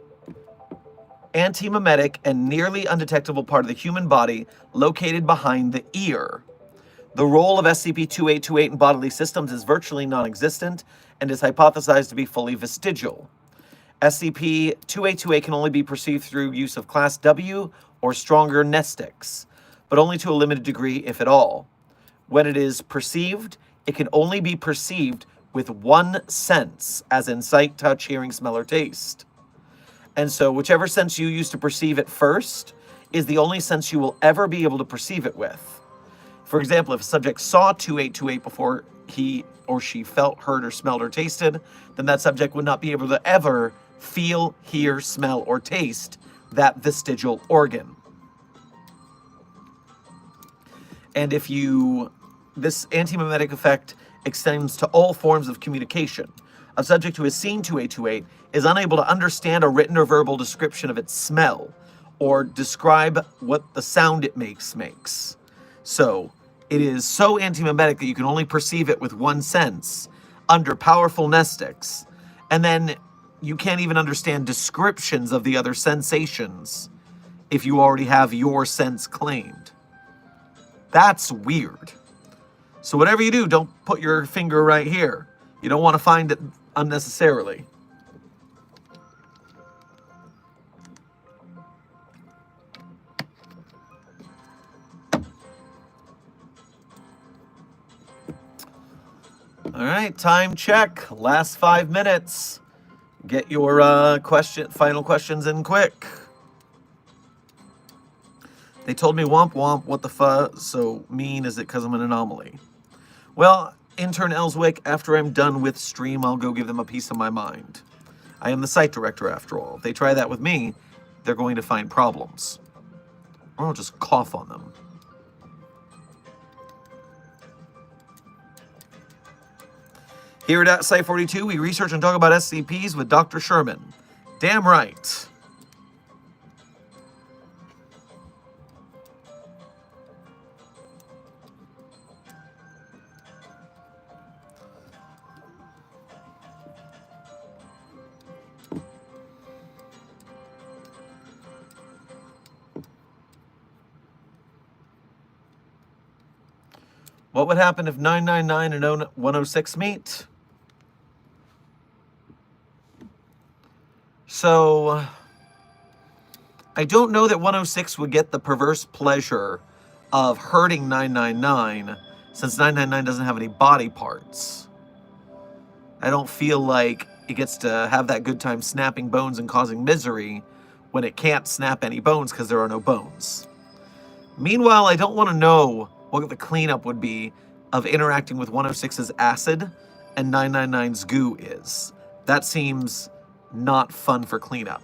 anti-mimetic and nearly undetectable part of the human body located behind the ear. The role of SCP-2828 in bodily systems is virtually non-existent and is hypothesized to be fully vestigial. SCP-2828 can only be perceived through use of Class W or stronger mnestics, but only to a limited degree, if at all. When it is perceived, it can only be perceived with one sense, as in sight, touch, hearing, smell, or taste. And so whichever sense you use to perceive it first is the only sense you will ever be able to perceive it with. For example, if a subject saw 2828 before he or she felt, heard, or smelled, or tasted, then that subject would not be able to ever feel, hear, smell, or taste that vestigial organ. And this anti-mimetic effect extends to all forms of communication. A subject who has seen 2828 is unable to understand a written or verbal description of its smell, or describe what the sound it makes. So, it is so anti-mimetic that you can only perceive it with one sense, under powerful mnestics, and then you can't even understand descriptions of the other sensations if you already have your sense claimed. That's weird. So whatever you do, don't put your finger right here. You don't want to find it unnecessarily. All right, time check. Last 5 minutes. Get your final questions in quick. They told me womp womp, what the so mean is it because I'm an anomaly? Well, intern Ellswick, after I'm done with stream, I'll go give them a piece of my mind. I am the site director after all. If they try that with me, they're going to find problems. Or I'll just cough on them. Here at Site 42, we research and talk about SCPs with Dr. Sherman. Damn right. What would happen if 999 and 106 meet? So, I don't know that 106 would get the perverse pleasure of hurting 999, since 999 doesn't have any body parts. I don't feel like it gets to have that good time snapping bones and causing misery when it can't snap any bones because there are no bones. Meanwhile, I don't want to know what the cleanup would be of interacting with 106's acid and 999's goo is. That seems not fun for cleanup.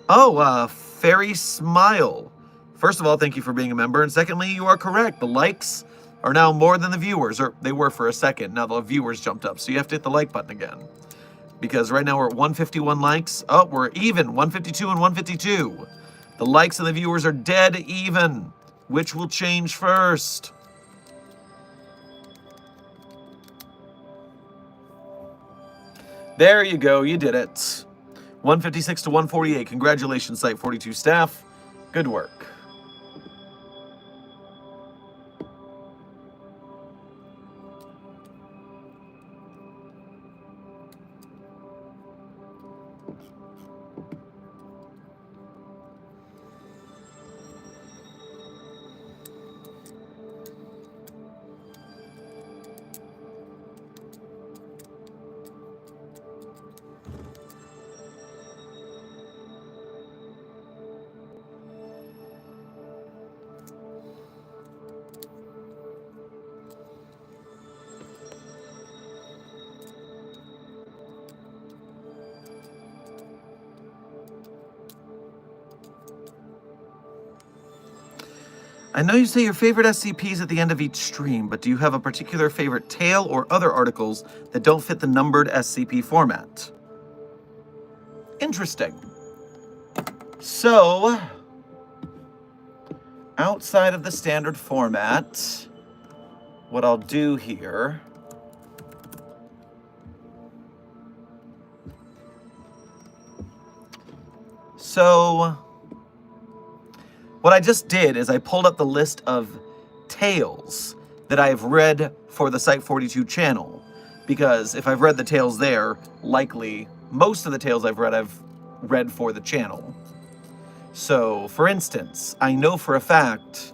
Oh, Fairy Smile. First of all, thank you for being a member. And secondly, you are correct. The likes are now more than the viewers, or they were for a second. Now the viewers jumped up, so you have to hit the like button again. Because right now we're at 151 likes. Oh, we're even, 152 and 152. The likes and the viewers are dead even. Which will change first? There you go, you did it. 156 to 148. Congratulations, Site 42 staff. Good work. I know you say your favorite SCPs at the end of each stream, but do you have a particular favorite tale or other articles that don't fit the numbered SCP format? Interesting. So, outside of the standard format, what I'll do here... So... what I just did is I pulled up the list of tales that I've read for the Site 42 channel. Because if I've read the tales there, likely most of the tales I've read for the channel. So, for instance, I know for a fact,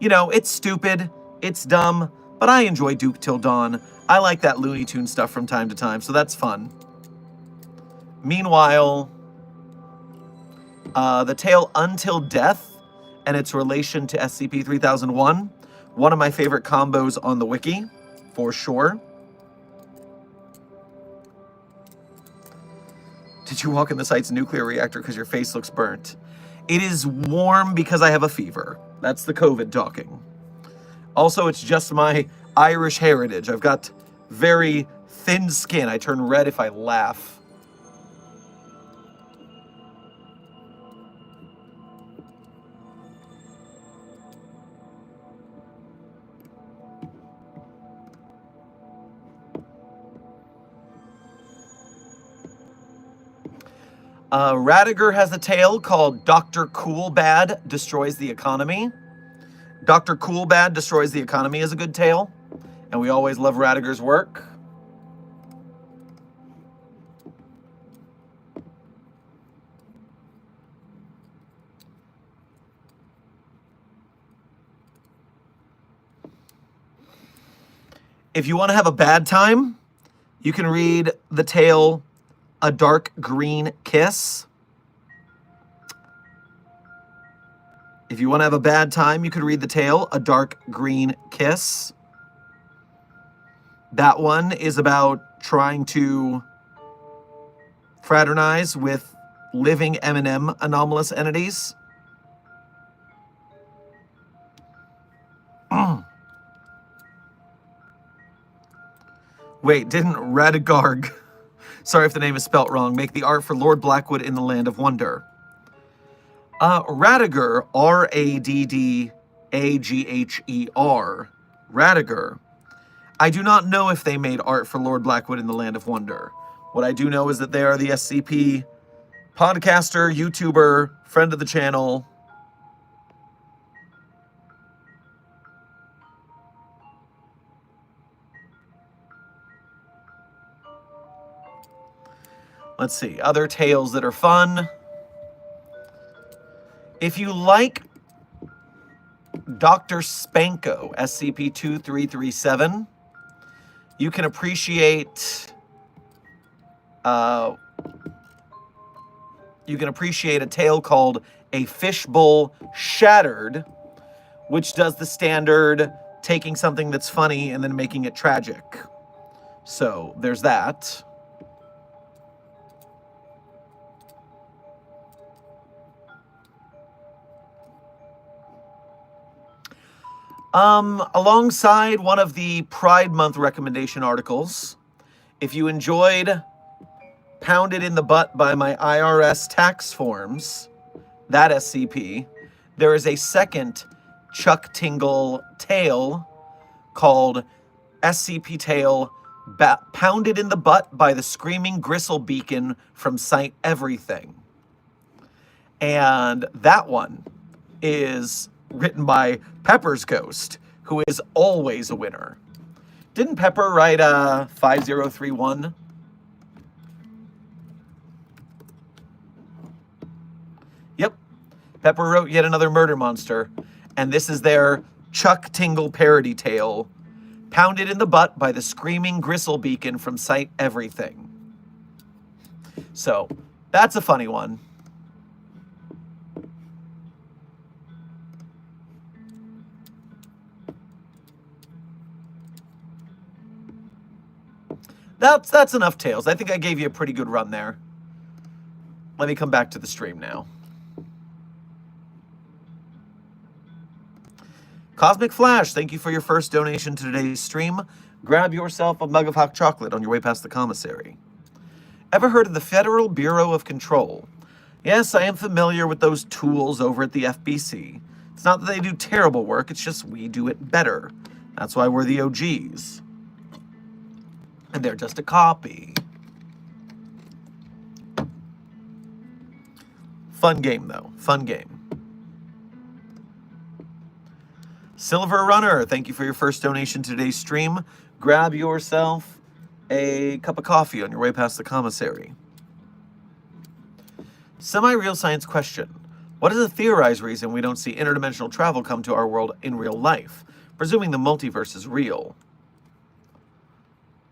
you know, it's stupid, it's dumb, but I enjoy Duke Till Dawn. I like that Looney Tune stuff from time to time, so that's fun. Meanwhile, the tale Until Death and its relation to SCP-3001, one of my favorite combos on the wiki, for sure. Did you walk in the site's nuclear reactor because your face looks burnt? It is warm because I have a fever. That's the COVID talking. Also, it's just my Irish heritage. I've got very thin skin. I turn red if I laugh. Radiger has a tale called Dr. Coolbad Destroys the Economy. Dr. Coolbad Destroys the Economy is a good tale, and we always love Radiger's work. If you want to have a bad time, you can read the tale A Dark Green Kiss. If you want to have a bad time, you could read the tale A Dark Green Kiss. That one is about trying to fraternize with living M&M anomalous entities. Wait, didn't Radagarg, sorry if the name is spelt wrong, make the art for Lord Blackwood in the Land of Wonder? Radager, Radagher, Radager. I do not know if they made art for Lord Blackwood in the Land of Wonder. What I do know is that they are the SCP podcaster, YouTuber, friend of the channel. Let's see, other tales that are fun. If you like Dr. Spanko, SCP-2337, you can appreciate a tale called A Fishbowl Shattered, which does the standard taking something that's funny and then making it tragic. So there's that. Alongside one of the Pride Month recommendation articles, if you enjoyed Pounded in the Butt by My IRS Tax Forms, that SCP, there is a second Chuck Tingle tale called SCP Tale Pounded in the Butt by the Screaming Gristle Beacon from Site Everything. And that one is written by Pepper's Ghost, who is always a winner. Didn't Pepper write 5031? Yep. Pepper wrote yet another murder monster, and this is their Chuck Tingle parody tale, Pounded in the Butt by the Screaming Gristle Beacon from Site Everything. So, that's a funny one. That's enough tales. I think I gave you a pretty good run there. Let me come back to the stream now. Cosmic Flash, thank you for your first donation to today's stream. Grab yourself a mug of hot chocolate on your way past the commissary. Ever heard of the Federal Bureau of Control? Yes, I am familiar with those tools over at the FBC. It's not that they do terrible work, it's just we do it better. That's why we're the OGs. And they're just a copy. Fun game, though. Fun game. Silver Runner, thank you for your first donation to today's stream. Grab yourself a cup of coffee on your way past the commissary. Semi-real science question. What is a theorized reason we don't see interdimensional travel come to our world in real life, presuming the multiverse is real?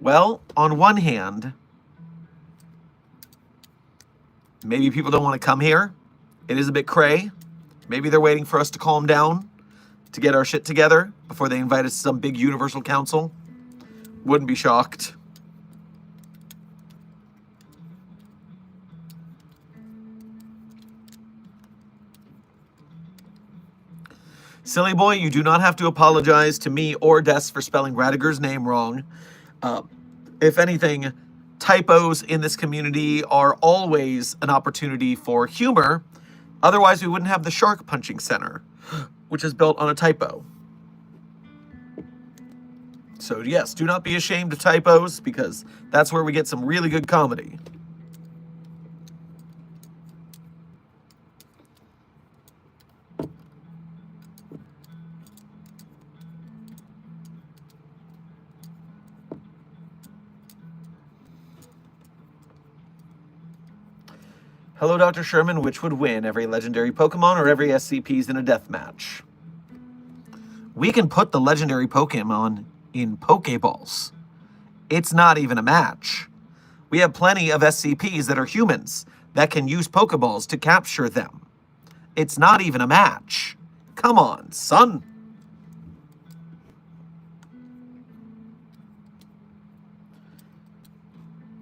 Well, on one hand, maybe people don't want to come here. It is a bit cray. Maybe they're waiting for us to calm down, to get our shit together before they invite us to some big universal council. Wouldn't be shocked. Silly boy, you do not have to apologize to me or Des for spelling Radiger's name wrong. If anything, typos in this community are always an opportunity for humor. Otherwise, we wouldn't have the Shark Punching Center, which is built on a typo. So yes, do not be ashamed of typos, because that's where we get some really good comedy. Hello, Dr. Sherman. Which would win, every legendary Pokemon or every SCPs in a death match? We can put the legendary Pokemon in Pokeballs. It's not even a match. We have plenty of SCPs that are humans that can use Pokeballs to capture them. It's not even a match. Come on, son.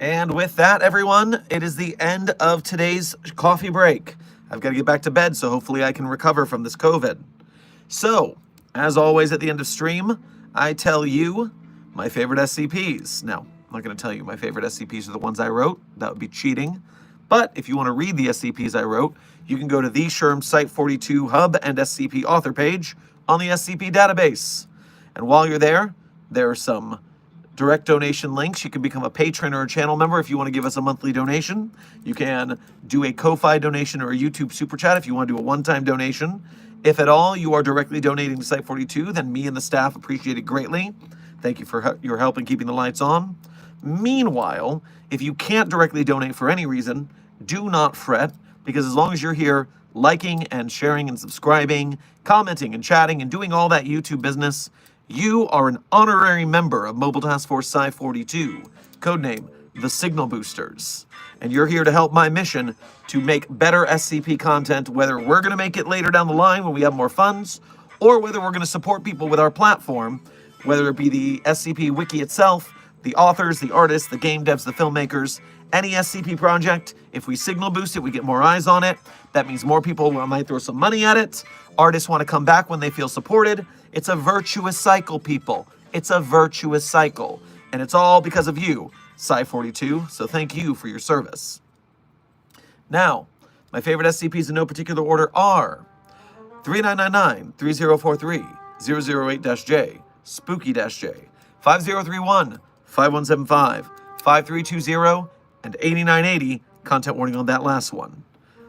And with that, everyone, it is the end of today's coffee break. I've got to get back to bed, so hopefully I can recover from this COVID. So, as always at the end of stream, I tell you, my favorite SCPs. Now, I'm not going to tell you my favorite SCPs are the ones I wrote. That would be cheating. But if you want to read the SCPs I wrote, you can go to the Sherm Site42 Hub and SCP author page on the SCP database. And while you're there, there are some direct donation links. You can become a patron or a channel member if you want to give us a monthly donation. You can do a Ko-Fi donation or a YouTube Super Chat if you want to do a one-time donation. If at all you are directly donating to Site42, then me and the staff appreciate it greatly. Thank you for your help in keeping the lights on. Meanwhile, if you can't directly donate for any reason, do not fret, because as long as you're here liking and sharing and subscribing, commenting and chatting and doing all that YouTube business, you are an honorary member of Mobile Task Force Sci-42, codename the Signal Boosters. And you're here to help my mission to make better SCP content, whether we're going to make it later down the line when we have more funds, or whether we're going to support people with our platform, whether it be the SCP Wiki itself, the authors, the artists, the game devs, the filmmakers, any SCP project. If we signal boost it, we get more eyes on it. That means more people might throw some money at it. Artists want to come back when they feel supported. It's a virtuous cycle, people. It's a virtuous cycle. And it's all because of you, Sci-42, so thank you for your service. Now, my favorite SCPs in no particular order are 3999, 3043, 008-J, Spooky-J, 5031, 5175, 5320, and 8980. Content warning on that last one.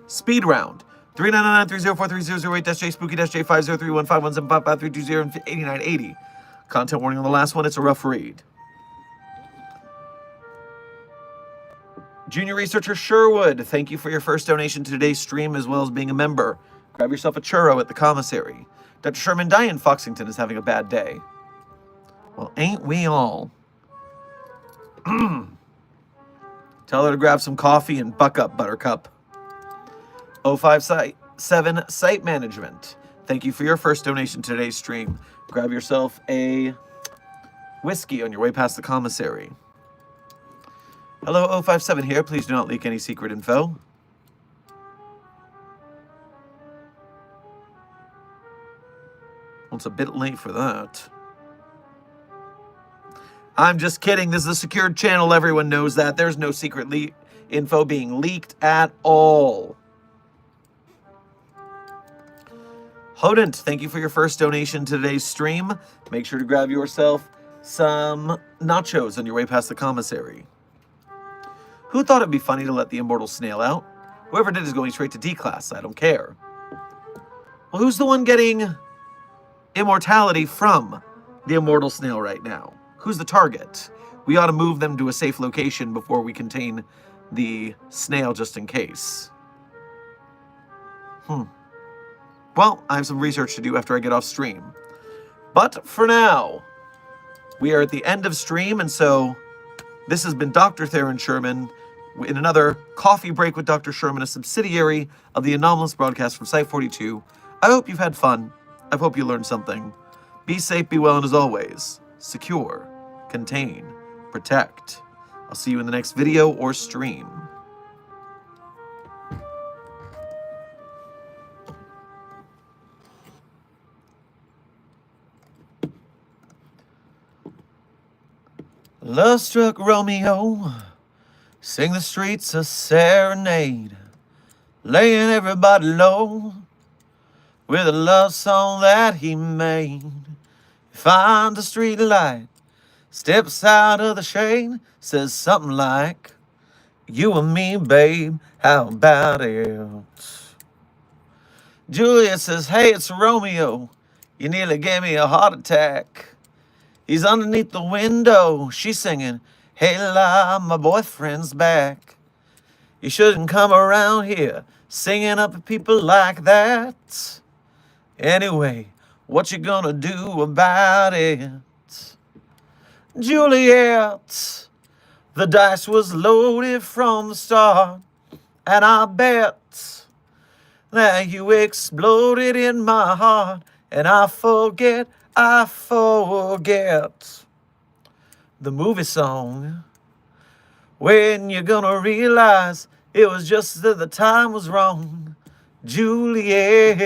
Speed round 3999-3043-008-J, Spooky-J, 5031, 5175, 5320, and 8980. Content warning on the last one. It's a rough read. Junior Researcher Sherwood, thank you for your first donation to today's stream, as well as being a member. Grab yourself a churro at the commissary. Dr. Sherman, Diane Foxington is having a bad day. Well, ain't we all? Tell her to grab some coffee and buck up, Buttercup. 057 Site Management, thank you for your first donation to today's stream. Grab yourself a whiskey on your way past the commissary. Hello, 057 here. Please do not leak any secret info. Well, it's a bit late for that. I'm just kidding. This is a secured channel. Everyone knows that. There's no secret info being leaked at all. Hodent, thank you for your first donation to today's stream. Make sure to grab yourself some nachos on your way past the commissary. Who thought it'd be funny to let the immortal snail out? Whoever did is going straight to D-class. I don't care. Well, who's the one getting immortality from the immortal snail right now? Who's the target? We ought to move them to a safe location before we contain the snail, just in case. Well, I have some research to do after I get off stream. But for now, we are at the end of stream, and so this has been Dr. Theron Sherman in another Coffee Break with Dr. Sherman, a subsidiary of the Anomalous broadcast from Site42. I hope you've had fun. I hope you learned something. Be safe, be well, and as always, secure, contain, protect. I'll see you in the next video or stream. Love-struck Romeo, sing the streets a serenade, laying everybody low with a love song that he made. He finds a street light, steps out of the shade, says something like, "You and me, babe, how about it?" Juliet says, "Hey, it's Romeo, you nearly gave me a heart attack." He's underneath the window. She's singing, "Hey, la, my boyfriend's back." You shouldn't come around here singing up at people like that. Anyway, what you gonna do about it? Juliet, the dice was loaded from the start, and I bet that you exploded in my heart, and I forget the movie song. When you're gonna realize it was just that the time was wrong, Juliet.